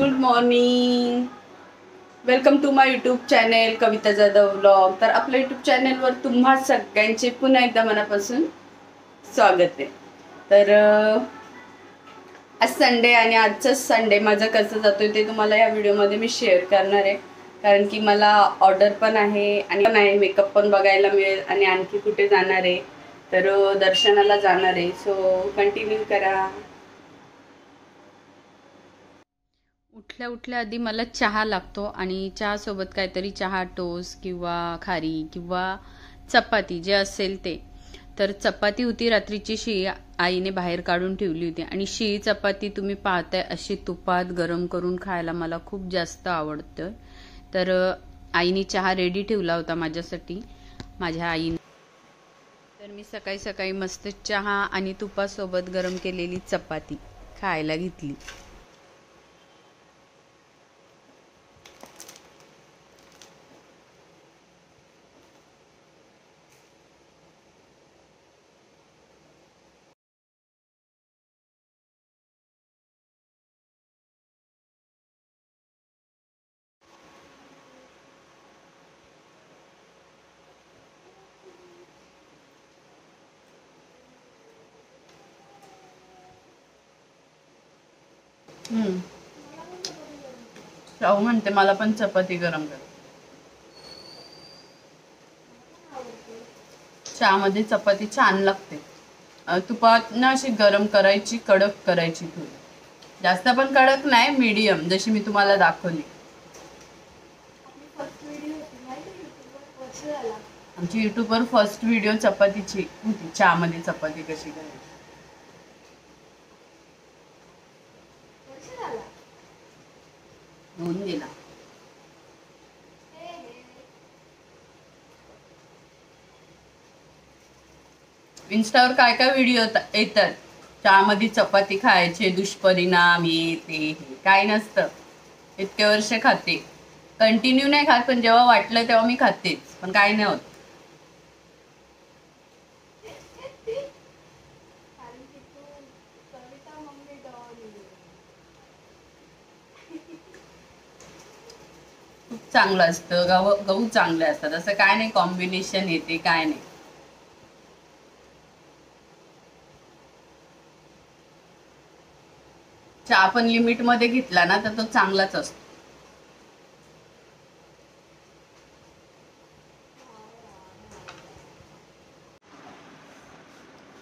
Good morning. Welcome to my YouTube channel Kavita Jadhav vlog. तर आपल्या YouTube चॅनेलवर तुम्हा सगळ्यांचे पुन्हा एकदा मनापासून स्वागत आहे. तर आज संडे आणि आजचं संडे माझं कसं जातोय ते तुम्हाला या व्हिडिओमध्ये मी शेअर करणार आहे. कारण की मला ऑर्डर पण आहे आणि मेकअप पण बघायला मिळेल आणि आणखी कुठे जाणार आहे तर दर्शनाला जाणार आहे. सो कंटिन्यू करा. उठल्या उठल्या आधी मला चहा लागतो आणि चहा सोबत काहीतरी चहा टोस्ट किंवा खारी किंवा चपाती जे असेल ते. तर चपाती होती रात्रीची शिळी, आईने बाहेर काढून ठेवली होती आणि शिळी चपाती तुम्ही पाहताय अशी तुपात गरम करून खायला मला खूप जास्त आवडतं. तर आईने चहा रेडी ठेवला होता माझ्यासाठी, माझ्या आईने. तर मी सकाळी सकाळी मस्त चहा आणि तुपासोबत गरम केलेली चपाती खायला घेतली. शाहू म्हणते मला पण चपाती गरम कर. चहामध्ये चपाती छान लागते. तुपात ना अशी गरम करायची, कडक करायची, थोडी जास्त पण कडक नाही, मीडियम जशी मी तुम्हाला दाखवली. आमची युट्यूबवर फर्स्ट व्हिडिओ चपातीची होती, चहामध्ये चपाती कशी करायची. होऊन गेला. इन्स्टावर काय काय व्हिडिओ येतात, चहामध्ये चपाती खायचे दुष्परिणाम, ते काय नसतं. इतके वर्ष खाते, कंटिन्यू नाही खात, पण जेव्हा वाटलं तेव्हा मी खातेच, पण काय नाही होत. खूप चांगलं असतं, गहू चांगले असतात, असं काय नाही कॉम्बिनेशन येते काय नाही. चहा पण लिमिट मध्ये घेतला ना तर तो चांगलाच असतो.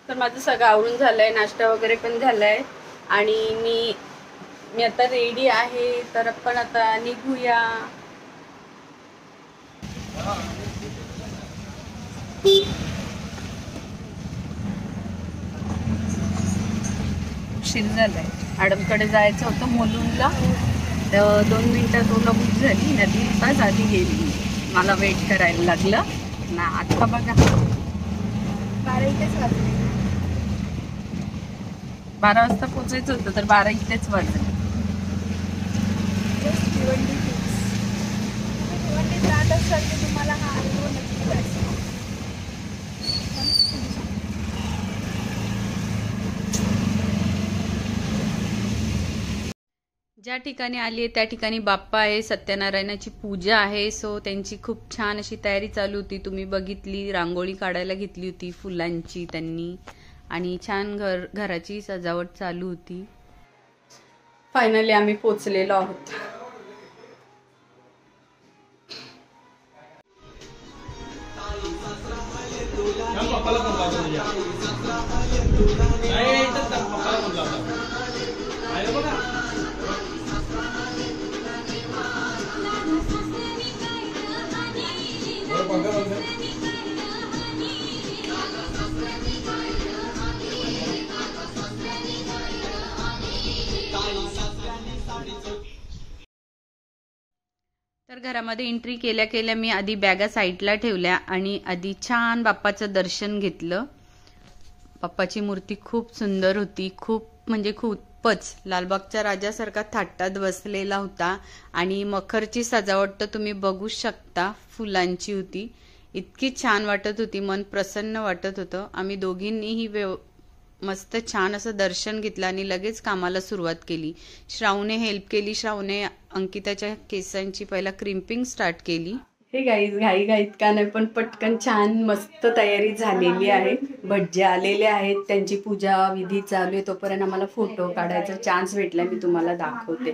तर माझं सगळं आवरून झालंय, नाश्ता वगैरे पण झालाय आणि मी आता रेडी आहे. तर आपण आता निघूया. उशीर झालाय, मॅडमकडे जायचं होतं मुलुंडला. 2 मिनिटात ओला बुक झाली ना, 3 तास आधी गेली, मला वेट करायला लागलं ना. आता बघा 12 वाजता पोचायचं होतं तर 12 इथेच वाजले. ज्या ठिकाणी आली आहे त्या ठिकाणी बाप्पा आहे, सत्यनारायणाची पूजा आहे. सो त्यांची खूप छान अशी तयारी चालू होती, तुम्ही बघितली. रांगोळी काढायला घेतली होती फुलांची त्यांनी आणि छान घराची सजावट चालू होती. फायनली आम्ही पोचलेलो आहोत. तर घरामध्ये एंट्री केल्या केल्या मी आधी बॅगा साईडला ठेवल्या आणि आधी छान बाप्पाचं दर्शन घेतलं. बाप्पाची मूर्ती खूप सुंदर होती, खूप म्हणजे खूपच लालबागच्या राजासारखा थाटात बसलेला होता आणि मखरची सजावट तर तुम्ही बघू शकता, फुलांची होती. इतकी छान वाटत होती, मन प्रसन्न वाटत होतं. आम्ही दोघींनीही मस्त छान असं दर्शन घेतलं आणि लगेच कामाला सुरुवात केली. श्रावणे हेल्प केली. श्रावणे अंकिताच्या केसांची पहिला क्रिम्पिंग स्टार्ट केली. हे गाईज घाईत का नाही पण पटकन छान मस्त तयारी झालेली आहे. भटजे आलेले आहेत, त्यांची पूजा विधी चालू आहे. तोपर्यंत आम्हाला फोटो काढायचा चान्स भेटला, मी तुम्हाला दाखवते.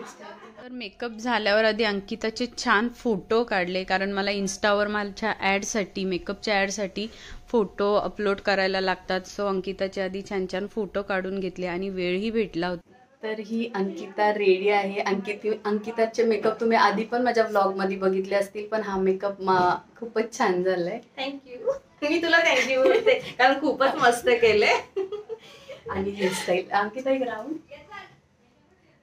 तर मेकअप झाल्यावर आधी अंकिताचे छान फोटो काढले, कारण मला इन्स्टावर माझ्या ॲडसाठी, मेकअपच्या ॲडसाठी फोटो अपलोड करायला लागतात. सो अंकिताचे आधी छान छान फोटो काढून घेतले आणि वेळही भेटला होता. तर ही अंकिता रेडी आहे. अंकिताचे मेकअप तुम्ही आधी पण माझ्या ब्लॉगमध्ये बघितले असतील, पण हा मेकअप खूपच छान झालाय. थँक्यू. मी तुला थँक्यू बोलते, कारण खूपच मस्त केले. आणि हेअरस्टाईल अंकिता एक राऊंड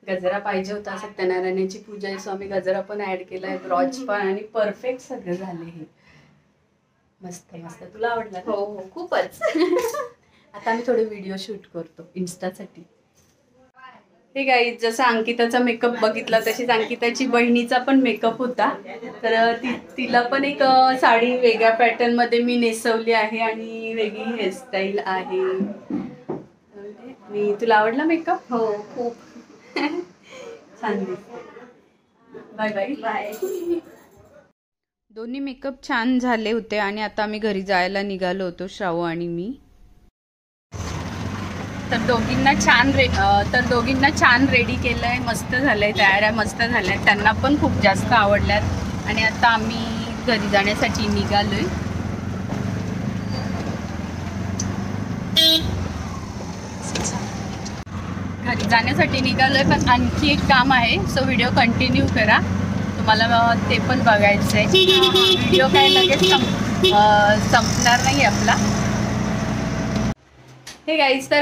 गजरा पाहिजे होता. सत्यनारायणाची पूजा आहे, सो आम्ही गजरा पण ऍड केलाय, ब्रॉच पण, आणि परफेक्ट सगळं झाले. हे मस्त मस्त. तुला आवडला? हो हो, खूपच. आता आम्ही थोडे व्हिडिओ शूट करतो इन्स्टासाठी. हे गाईज, जसं अंकिताचा मेकअप बघितला तशीच अंकिताची बहिणीचा पण मेकअप होता. तर तिला पण एक साडी वेगळ्या पॅटर्न मध्ये मी नेसवली आहे आणि वेगळी हेअरस्टाईल आहे. तुला आवडला मेकअप? हो, खूप छान दिसते. Bye bye bye. दोन्ही मेकअप छान झाले होते आणि आता आम्ही घरी जायला निघालो होतो, श्रावू आणि मी. तर दोघींना छान रेडी केलंय, मस्त झालंय, तयाऱ्या मस्त झाल्यात, त्यांना पण खूप जास्त आवडल्यात. आणि आता आम्ही घरी जाण्यासाठी निघालोय. पण आणखी एक काम आहे, सो व्हिडिओ कंटिन्यू करा, तुम्हाला ते पण बघायचं आहे. व्हिडिओ काय लगेच संपणार नाही आपला. हे गाईज, तर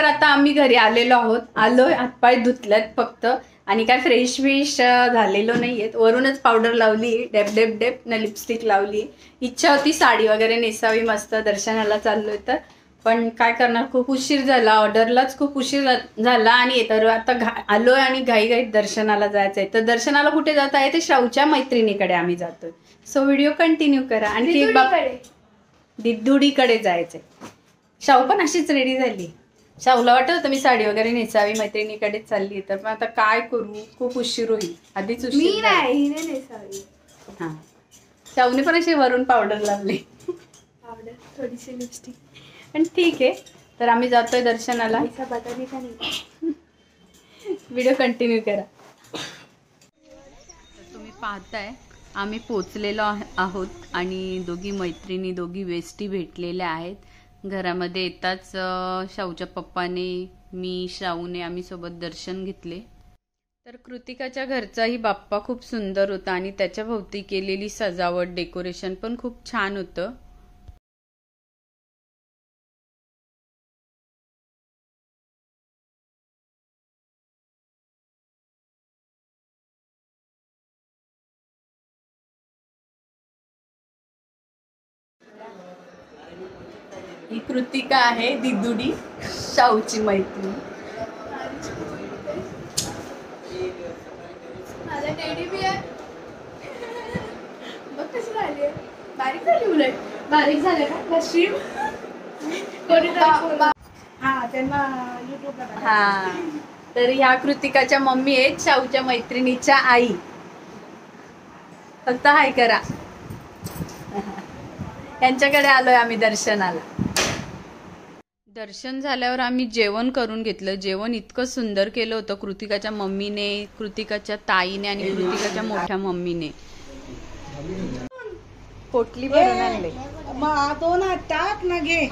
आता आम्ही घरी आलेलो आहोत. आलोय, हातपाय धुतल्यात फक्त, आणि काय फ्रेश झालेलो नाहीयेत. वरूनच पावडर लावली, डेप न लिपस्टिक लावली. इच्छा होती साडी वगैरे नेसावी, मस्त दर्शनाला चाललोय, तर पण काय करणार, खूप उशीर झाला, ऑर्डरलाच खूप उशीर झाला. आणि तर आता आलोय आणि घाईघाईत दर्शनाला जायचंय. तर दर्शनाला कुठे जात आहे, ते श्रावच्या मैत्रिणीकडे आम्ही जातोय. सो व्हिडिओ कंटिन्यू करा. आणि दिद्धुडीकडे जायचंय. शाहू पण अशीच रेडी झाली. शाहूला वाटत होतं मी साडी वगैरे नेसावी, मैत्रिणीकडेच चालली, तर मग आता काय करू, खूप उशीर होईल. आधीच उशीर. हा, शाहूने पण अशी वरून पावडर लावली, थोडीशी लिपस्टिक, पण ठीक आहे. तर आम्ही जातोय दर्शनाला. व्हिडिओ कंटिन्यू करा. तुम्ही पाहताय आम्ही पोचलेलो आहोत आणि दोघी मैत्रिणी, दोघी वेस्टी भेटलेल्या आहेत. घरामध्ये येताच शाहूच्या पप्पाने, मी, श्रावूने आम्ही सोबत दर्शन घेतले. तर कृतिकाच्या घरचाही बाप्पा खूप सुंदर होता आणि त्याच्या भोवती केलेली सजावट, डेकोरेशन पण खूप छान होतं. ही कृतिका आहे, दिदुडी, शाहूची मैत्रीण. बघ कशी झाली, बारीक झाली, उलट बारीक झाले का श्रीम. हा, तर ह्या कृतिकाच्या मम्मी आहेत, शाहूच्या मैत्रिणीच्या आई. फक्त हाय करा. यांच्याकडे आलोय आम्ही दर्शनाला. दर्शन झाल्यावर आम्ही जेवण करून घेतलं. जेवण इतकं सुंदर केलं होतं कृतिकाच्या मम्मीने, कृतिकाच्या ताईने आणि कृतिकाच्या मोठ्या मम्मीने. पोटली भरून आणले. टाक ना, घे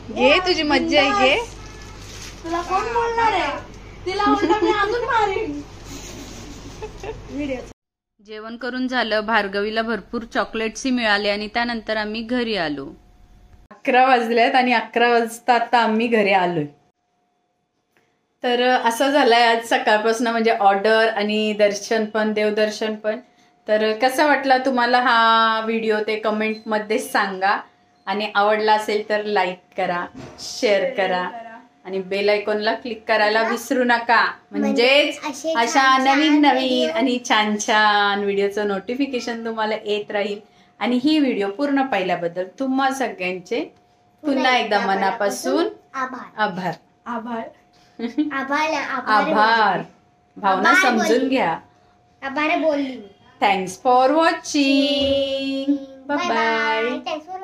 घे, तुझी मज्जा आहे, घे. तुला कोण बोलणार आहे, तिला उलटा मी अजून मारेन. जेवण करून झालं. भार्गवीला भरपूर चॉकलेट्सही मिळाले आणि त्यानंतर आम्ही घरी आलो. 11 वाजल्यात आणि 11 वाजता आता आम्ही घरी आलोय. तर असं झालंय आज सकाळपासून, म्हणजे ऑर्डर आणि दर्शन पण, देवदर्शन पण. तर कसा वाटला तुम्हाला हा व्हिडिओ ते कमेंटमध्ये सांगा. आणि आवडला असेल तर लाईक करा, शेअर करा आणि बेल आयकॉनला क्लिक करायला विसरू नका. म्हणजेच अशा नवीन आणि छान छान व्हिडिओचं नोटिफिकेशन तुम्हाला येत राहील. आणि ही व्हिडिओ पूर्ण पाहिल्याबद्दल तुम्हा सगळ्यांचे पुन्हा एकदा मनापासून आभार. आभार. आभार. भावना समजून घ्या. आभार बोलली. Thanks for watching. Bye bye. Thanks for